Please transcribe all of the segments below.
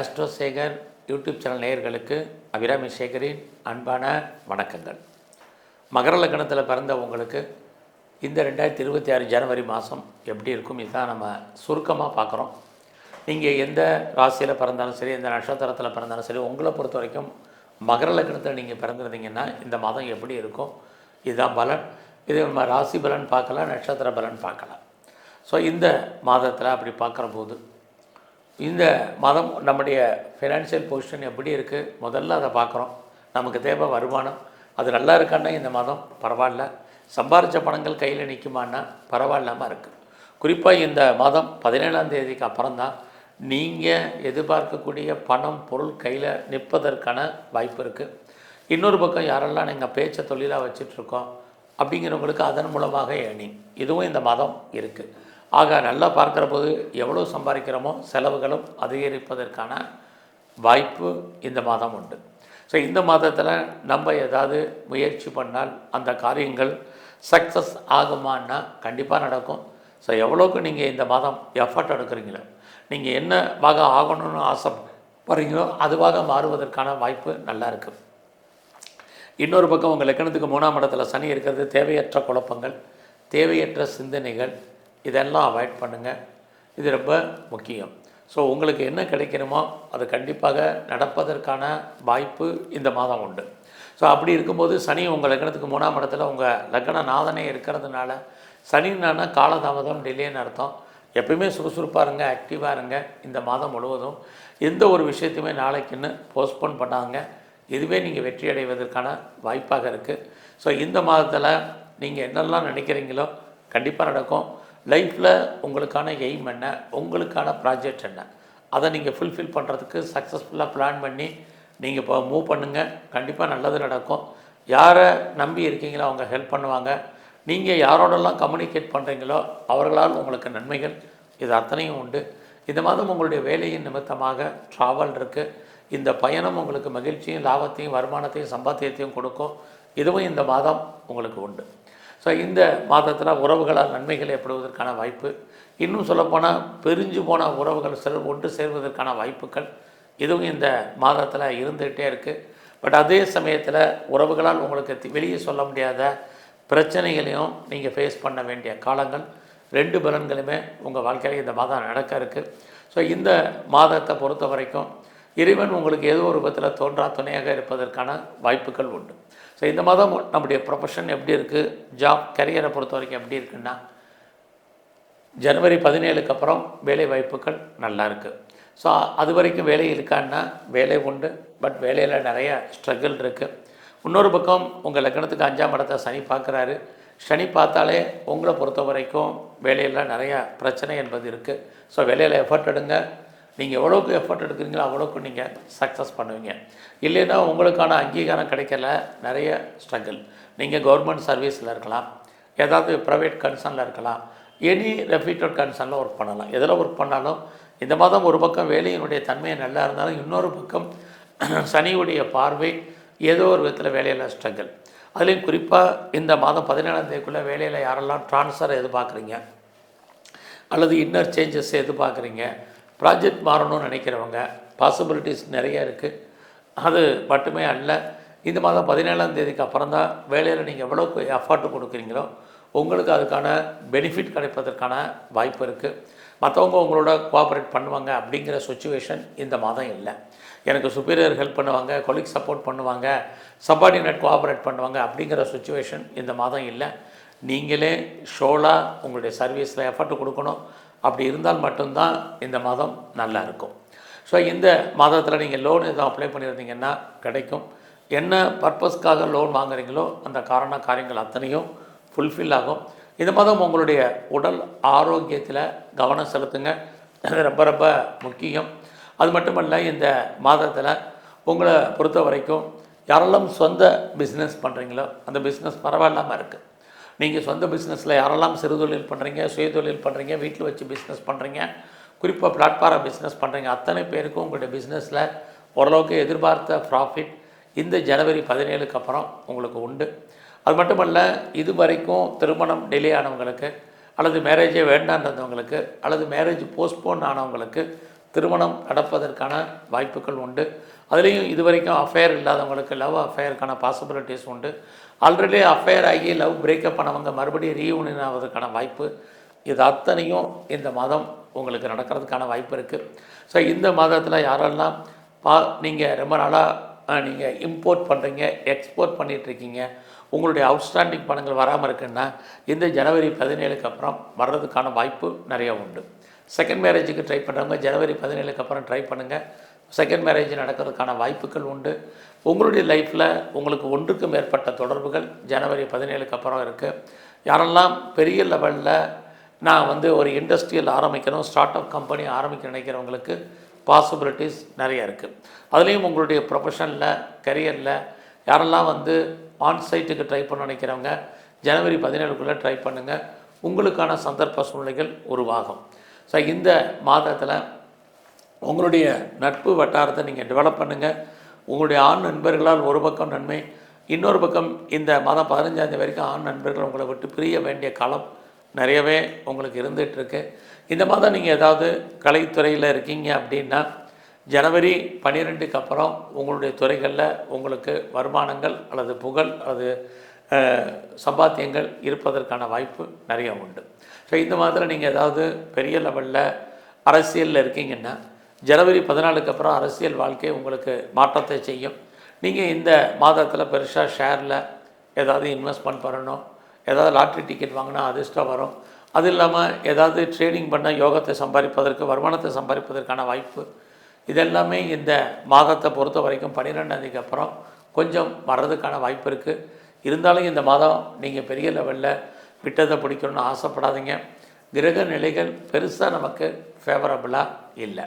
Astro Sekar YouTube channel நேயர்களுக்கு அபிராமி சேகரின் அன்பான வணக்கங்கள். மகர லக்னத்தில் பிறந்த உங்களுக்கு இந்த 2026 ஜனவரி மாதம் எப்படி இருக்கும் இதுதான் நம்ம சுருக்கமாக பார்க்குறோம். நீங்கள் எந்த ராசியில் பிறந்தாலும் சரி, எந்த நட்சத்திரத்தில் பிறந்தாலும் சரி, உங்களை பொறுத்த வரைக்கும் மகர லக்னத்தில் நீங்கள் பிறந்திருந்தீங்கன்னா இந்த மாதம் எப்படி இருக்கும் இதுதான் பலன். இது நம்ம ராசி பலன் பார்க்கலாம், நட்சத்திர பலன் பார்க்கலாம். ஸோ இந்த மாதத்தில் அப்படி பார்க்குற போது இந்த மாதம் நம்முடைய ஃபினான்ஷியல் பொசிஷன் எப்படி இருக்குது முதல்ல அதை பார்க்குறோம். நமக்கு தேவை வருமானம், அது நல்லா இருக்கான்னா இந்த மாதம் பரவாயில்ல. சம்பாரித்த பணங்கள் கையில் நிற்குமான்னா பரவாயில்லாமல் இருக்குது. குறிப்பாக இந்த மாதம் 17ஆம் தேதிக்கு அப்புறம் தான் நீங்கள் எதிர்பார்க்கக்கூடிய பணம் பொருள் கையில் நிற்பதற்கான வாய்ப்பு இருக்குது. இன்னொரு பக்கம் யாரெல்லாம் நீங்கள் பேச்சை தொழிலாக வச்சிட்ருக்கோம் அப்படிங்கிறவங்களுக்கு அதன் மூலமாக ஏர்னிங் இதுவும் இந்த மாதம் இருக்குது. ஆக நல்லா பார்க்குற போது எவ்வளோ சம்பாதிக்கிறோமோ செலவுகளும் அதிகரிப்பதற்கான வாய்ப்பு இந்த மாதம் உண்டு. ஸோ இந்த மாதத்தில் நம்ம ஏதாவது முயற்சி பண்ணால் அந்த காரியங்கள் சக்ஸஸ் ஆகுமான்னா கண்டிப்பாக நடக்கும். ஸோ எவ்வளோக்கு நீங்கள் இந்த மாதம் எஃபர்ட் எடுக்கிறீங்களோ, நீங்கள் என்னவாக ஆகணும்னு ஆசைப்படுறீங்களோ அதுவாக மாறுவதற்கான வாய்ப்பு நல்லா இருக்குது. இன்னொரு பக்கம் உங்கள் லக்னத்துக்கு 3ஆம் இடத்துல சனி இருக்கிறது. தேவையற்ற குழப்பங்கள், தேவையற்ற சிந்தனைகள் இதெல்லாம் அவாய்ட் பண்ணுங்கள். இது ரொம்ப முக்கியம். ஸோ உங்களுக்கு என்ன கிடைக்கணுமோ அது கண்டிப்பாக நடப்பதற்கான வாய்ப்பு இந்த மாதம் உண்டு. ஸோ அப்படி இருக்கும்போது சனி உங்கள் லக்னத்துக்கு 3ஆம் இடத்துல உங்கள் லக்ன நாதனே இருக்கிறதுனால சனின்னா காலதாமதம், டிலேன்னு அர்த்தம். எப்பயுமே சுறுசுறுப்பாக இருங்க, ஆக்டிவாக இருங்க. இந்த மாதம் முழுவதும் எந்த ஒரு விஷயத்தையுமே நாளைக்குன்னு போஸ்ட்போன் பண்ணாங்க. இதுவே நீங்கள் வெற்றி அடைவதற்கான வாய்ப்பாக இருக்குது. ஸோ இந்த மாதத்தில் நீங்கள் என்னெல்லாம் நினைக்கிறீங்களோ கண்டிப்பாக நடக்கும். லைஃப்பில் உங்களுக்கான எய்ம் என்ன, உங்களுக்கான ப்ராஜெக்ட் என்ன, அதை நீங்கள் ஃபுல்ஃபில் பண்ணுறதுக்கு சக்ஸஸ்ஃபுல்லாக பிளான் பண்ணி நீங்கள் இப்போ மூவ் பண்ணுங்கள். கண்டிப்பாக நல்லது நடக்கும். யாரை நம்பி இருக்கீங்களோ அவங்க ஹெல்ப் பண்ணுவாங்க. நீங்கள் யாரோடெல்லாம் கம்யூனிகேட் பண்ணுறீங்களோ அவர்களால் உங்களுக்கு நன்மைகள் இது அத்தனையும் உண்டு. இந்த மாதம் உங்களுடைய வேலையின் நிமித்தமாக ட்ராவல் இருக்குது. இந்த பயணம் உங்களுக்கு மகிழ்ச்சியும், லாபத்தையும், வருமானத்தையும், சம்பாத்தியத்தையும் கொடுக்கும். இதுவும் இந்த மாதம் உங்களுக்கு உண்டு. ஸோ இந்த மாதத்தில் உறவுகளால் நன்மைகள் ஏற்படுவதற்கான வாய்ப்பு, இன்னும் சொல்லப்போனால் பிரிஞ்சு போன உறவுகள் ஒன்று சேர்வதற்கான வாய்ப்புகள் இதுவும் இந்த மாதத்தில் இருந்துகிட்டே இருக்குது. பட் அதே சமயத்தில் உறவுகளால் உங்களுக்கு வெளியே சொல்ல முடியாத பிரச்சனைகளையும் நீங்கள் ஃபேஸ் பண்ண வேண்டிய காலங்கள் 2 பலன்களுமே உங்கள் வாழ்க்கையில் இந்த மாதம் நடக்க இருக்குது. ஸோ இந்த மாதத்தை பொறுத்த வரைக்கும் இறைவன் உங்களுக்கு ஏதோ ஒரு விதத்தில் தோன்றா துணையாக இருப்பதற்கான வாய்ப்புகள் உண்டு. ஸோ இந்த மாதம் நம்முடைய ப்ரொஃபஷன் எப்படி இருக்குது, ஜாப் கரியரை பொறுத்த வரைக்கும் எப்படி இருக்குன்னா, ஜனவரி 17க்கு அப்புறம் வேலை வாய்ப்புகள் நல்லா இருக்குது. ஸோ அது வரைக்கும் வேலை இருக்கான்னா வேலை உண்டு. பட் வேலையில் நிறைய ஸ்ட்ரகிள் இருக்குது. இன்னொரு பக்கம் உங்கள் லக்னத்துக்கு 5ஆம் இடத்தை சனி பார்க்குறாரு. சனி பார்த்தாலே உங்களை பொறுத்த வரைக்கும் வேலையில் நிறையா பிரச்சனை என்பது இருக்குது. ஸோ வேலையில் எஃபர்ட் எடுங்க. நீங்கள் எவ்வளோக்கு எஃபர்ட் எடுக்கிறீங்களோ அவ்வளோக்கு நீங்கள் சக்ஸஸ் பண்ணுவீங்க. இல்லைன்னா உங்களுக்கான அங்கீகாரம் கிடைக்கல, நிறைய ஸ்ட்ரகிள். நீங்கள் கவர்மெண்ட் சர்வீஸில் இருக்கலாம், ஏதாவது ப்ரைவேட் கன்சர்னில் இருக்கலாம், எனி ரெப்யூட்டட் கன்சர்னில் ஒர்க் பண்ணலாம். எதில் ஒர்க் பண்ணாலும் இந்த மாதம் ஒரு பக்கம் வேலையினுடைய தன்மை நல்லா இருந்தாலும் இன்னொரு பக்கம் சனியுடைய பார்வை ஏதோ ஒரு விதத்தில் வேலையில் ஸ்ட்ரகிள். அதுலேயும் குறிப்பாக இந்த மாதம் 17ஆம் தேதிக்குள்ளே வேலையில் யாரெல்லாம் ட்ரான்ஸ்ஃபர் எதிர்பார்க்குறீங்க அல்லது இன்னர் சேஞ்சஸ் எதிர்பார்க்குறீங்க, ப்ராஜெக்ட் மாறணும்னு நினைக்கிறவங்க பாசிபிலிட்டிஸ் நிறைய இருக்குது. அது மட்டுமே அல்ல, இந்த மாதம் 17ஆம் தேதிக்கு அப்புறம் தான் வேலையில் நீங்கள் எவ்வளோக்கு எஃபர்ட் கொடுக்குறீங்களோ உங்களுக்கு அதுக்கான பெனிஃபிட் கிடைப்பதற்கான வாய்ப்பு இருக்குது. மற்றவங்க உங்களோட கோஆப்ரேட் பண்ணுவாங்க அப்படிங்கிற சுச்சுவேஷன் இந்த மாதம் இல்லை. எனக்கு சுப்பீரியர் ஹெல்ப் பண்ணுவாங்க, கொலீக் சப்போர்ட் பண்ணுவாங்க, சப்பார்டினேட் கோஆப்ரேட் பண்ணுவாங்க அப்படிங்கிற சுச்சுவேஷன் இந்த மாதம் இல்லை. நீங்களே ஷோலாக உங்களுடைய சர்வீஸில் எஃபர்ட் கொடுக்கணும். அப்படி இருந்தால் மட்டும்தான் இந்த மாதம் நல்லா இருக்கும். ஸோ இந்த மாதத்தில் நீங்கள் லோன் எதுவும் அப்ளை பண்ணியிருந்தீங்கன்னா கிடைக்கும். என்ன பர்பஸ்க்காக லோன் வாங்குறீங்களோ அந்த காரியங்கள் அத்தனையும் ஃபுல்ஃபில் ஆகும். இந்த மாதம் உங்களுடைய உடல் ஆரோக்கியத்தில் கவனம் செலுத்துங்க, ரொம்ப ரொம்ப முக்கியம். அது மட்டுமல்ல, இந்த மாதத்தில் உங்களை பொறுத்த வரைக்கும் யாரெல்லாம் சொந்த பிஸ்னஸ் பண்ணுறீங்களோ அந்த பிஸ்னஸ் பரவாயில்லாமல் இருக்குது. நீங்கள் சொந்த பிஸ்னஸில் யாரெல்லாம் சிறு தொழில் பண்ணுறீங்க, சுயதொழில் பண்ணுறீங்க, வீட்டில் வச்சு பிஸ்னஸ் பண்ணுறீங்க, குறிப்பாக பிளாட்ஃபார்ம் பிஸ்னஸ் பண்ணுறீங்க, அத்தனை பேருக்கும் உங்களுடைய பிஸ்னஸில் ஓரளவுக்கு எதிர்பார்த்த ப்ராஃபிட் இந்த ஜனவரி 17க்கு அப்புறம் உங்களுக்கு உண்டு. அது மட்டுமல்ல, இது வரைக்கும் திருமணம் டிலே ஆனவங்களுக்கு அல்லது மேரேஜே வேண்டான்றவங்களுக்கு அல்லது மேரேஜ் போஸ்ட்போன் ஆனவங்களுக்கு திருமணம் நடப்பதற்கான வாய்ப்புகள் உண்டு. அதுலேயும் இது வரைக்கும் அஃபேர் இல்லாதவங்களுக்கு லவ் அஃபேருக்கான பாசிபிலிட்டிஸ் உண்டு. ஆல்ரெடி அஃபேர் ஆகி லவ் பிரேக்கப் பண்ணவங்க மறுபடியும் ரீயூனியன் ஆவதற்கான வாய்ப்பு, இது அத்தனையும் இந்த மாதம் உங்களுக்கு நடக்கிறதுக்கான வாய்ப்பு இருக்குது. ஸோ இந்த மாதத்தில் யாரெல்லாம் நீங்கள் ரொம்ப நாளாக நீங்கள் இம்போர்ட் பண்ணுறீங்க, எக்ஸ்போர்ட் பண்ணிகிட்ருக்கீங்க, உங்களுடைய அவுட்ஸ்டாண்டிங் பணங்கள் வராமல் இருக்குன்னா இந்த ஜனவரி 17க்கு அப்புறம் வர்றதுக்கான வாய்ப்பு நிறையா உண்டு. செகண்ட் மேரேஜுக்கு ட்ரை பண்ணுறவங்க ஜனவரி 17க்கு அப்புறம் ட்ரை பண்ணுங்கள். செகண்ட் மேரேஜ் நடக்கிறதுக்கான வாய்ப்புகள் உண்டு. உங்களுடைய லைஃப்பில் உங்களுக்கு ஒன்றுக்கு மேற்பட்ட தொடர்புகள் ஜனவரி 17க்கு அப்புறம் இருக்குது. யாரெல்லாம் பெரிய லெவலில் நான் ஒரு இண்டஸ்ட்ரியல் ஆரம்பிக்கணும், ஸ்டார்ட் அப் கம்பெனி ஆரம்பிக்க நினைக்கிறவங்களுக்கு பாசிபிலிட்டிஸ் நிறைய இருக்குது. அதுலேயும் உங்களுடைய ப்ரொஃபஷனில் கரியரில் யாரெல்லாம் ஆன்சைட்டுக்கு ட்ரை பண்ண நினைக்கிறவங்க ஜனவரி 17க்குள்ளே ட்ரை பண்ணுங்கள். உங்களுக்கான சந்தர்ப்ப சூழ்நிலைகள் உருவாகும். ஸோ இந்த மாதத்தில் உங்களுடைய நட்பு வட்டாரத்தை நீங்கள் டெவலப் பண்ணுங்கள். உங்களுடைய ஆண் நண்பர்களால் ஒரு பக்கம் நன்மை, இன்னொரு பக்கம் இந்த மாதம் 15ஆம் தேதி வரைக்கும் ஆண் நண்பர்கள் உங்களை விட்டு பிரிய வேண்டிய காலம் நிறையவே உங்களுக்கு இருந்துகிட்ருக்கு. இந்த மாதம் நீங்கள் ஏதாவது கலைத்துறையில் இருக்கீங்க அப்படின்னா ஜனவரி 12க்கு அப்புறம் உங்களுடைய துறைகளில் உங்களுக்கு வருமானங்கள் அல்லது புகழ் அல்லது சம்பாத்தியங்கள் இருப்பதற்கான வாய்ப்பு நிறைய உண்டு. ஸோ இந்த மாதத்தில் நீங்கள் ஏதாவது பெரிய லெவலில் அரசியலில் இருக்கீங்கன்னா ஜனவரி 14க்கு அப்புறம் அரசியல் வாழ்க்கை உங்களுக்கு மாற்றத்தை செய்யும். நீங்கள் இந்த மாதத்தில் பெருசாக ஷேரில் ஏதாவது இன்வெஸ்ட்மெண்ட் பண்ணணும், ஏதாவது லாட்ரி டிக்கெட் வாங்கினா அதிர்ஷ்டம் வரும். அது இல்லாமல் ஏதாவது ட்ரேடிங் பண்ண யோகத்தை சம்பாதிப்பதற்கு, வருமானத்தை சம்பாதிப்பதற்கான வாய்ப்பு, இதெல்லாமே இந்த மாதத்தை பொறுத்த வரைக்கும் 12ஆம் தேதிக்கு அப்புறம் கொஞ்சம் வர்றதுக்கான வாய்ப்பு இருக்குது. இருந்தாலும் இந்த மாதம் நீங்கள் பெரிய லெவலில் விட்டதை பிடிக்கணும்னு ஆசைப்படாதீங்க. கிரக நிலைகள் பெருசாக நமக்கு ஃபேவரபுளாக இல்லை.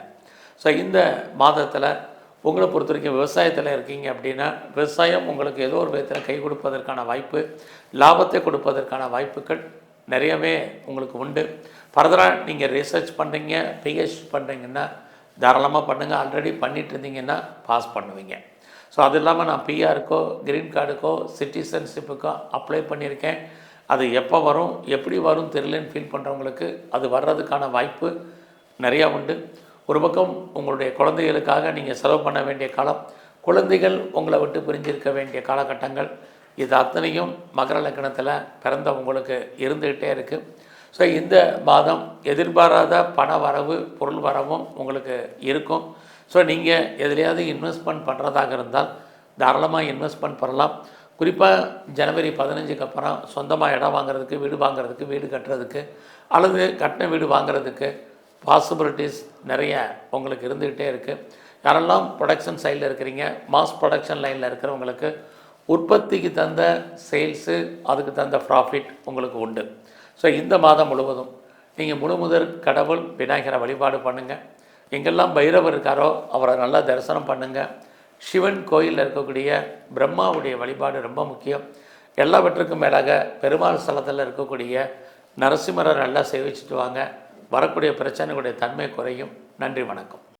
ஸோ இந்த மாதத்தில் உங்களை பொறுத்த வரைக்கும் விவசாயத்தில் இருக்கீங்க அப்படின்னா விவசாயம் உங்களுக்கு ஏதோ ஒரு விதத்தில் கை கொடுப்பதற்கான வாய்ப்பு, லாபத்தை கொடுப்பதற்கான வாய்ப்புகள் நிறையவே உங்களுக்கு உண்டு. ஃபர்தராக நீங்கள் ரிசர்ச் பண்ணுறீங்க, பிஹெச் பண்ணுறீங்கன்னா தாராளமாக பண்ணுங்கள். ஆல்ரெடி பண்ணிட்டு இருந்தீங்கன்னா பாஸ் பண்ணுவீங்க. ஸோ அது இல்லாமல் நான் பிஆருக்கோ க்ரீன் கார்டுக்கோ சிட்டிசன்ஷிப்புக்கோ அப்ளை பண்ணியிருக்கேன். அது எப்போ வரும் எப்படி வரும் தெரியலன்னு ஃபீல் பண்ணுறவங்களுக்கு அது வர்றதுக்கான வாய்ப்பு நிறையா உண்டு. ஒரு பக்கம் உங்களுடைய குழந்தைகளுக்காக நீங்கள் செலவு பண்ண வேண்டிய காலம், குழந்தைகள் உங்களை விட்டு பிரிஞ்சிருக்க வேண்டிய காலகட்டங்கள், இது அத்தனையும் மகர லக்னத்தில் பிறந்த உங்களுக்கு இருந்துக்கிட்டே இருக்குது. ஸோ இந்த மாதம் எதிர்பாராத பண வரவு பொருள் வரவும் உங்களுக்கு இருக்கும். ஸோ நீங்கள் எதுலையாவது இன்வெஸ்ட்மெண்ட் பண்ணுறதாக இருந்தால் தாராளமாக இன்வெஸ்ட்மெண்ட் பண்ணலாம். குறிப்பாக ஜனவரி 15க்கு அப்புறம் சொந்தமாக இடம் வாங்குறதுக்கு, வீடு வாங்குறதுக்கு, வீடு கட்டுறதுக்கு அல்லது கட்டின வீடு வாங்குறதுக்கு பாசிபிலிட்டிஸ் நிறைய உங்களுக்கு இருந்துக்கிட்டே இருக்குது. யாரெல்லாம் ப்ரொடக்ஷன் சைடில் இருக்கிறீங்க, மாஸ் ப்ரொடக்ஷன் லைனில் இருக்கிறவங்களுக்கு உற்பத்திக்கு தந்த சேல்ஸு, அதுக்கு தந்த ப்ராஃபிட் உங்களுக்கு உண்டு. ஸோ இந்த மாதம் முழுவதும் நீங்கள் முழுமுதற் கடவுள் விநாயகரை வழிபாடு பண்ணுங்கள். எங்கெல்லாம் பைரவர் இருக்காரோ அவரை நல்லா தரிசனம் பண்ணுங்கள். சிவன் கோயிலில் இருக்கக்கூடிய பிரம்மாவுடைய வழிபாடு ரொம்ப முக்கியம். எல்லாவற்றுக்கும் மேலாக பெருமாள் ஸ்தலத்தில் இருக்கக்கூடிய நரசிம்மரை நல்லா சேவிச்சுட்டு வாங்க. வரக்கூடிய பிரச்சனைகளுடைய தன்மை குறையும். நன்றி, வணக்கம்.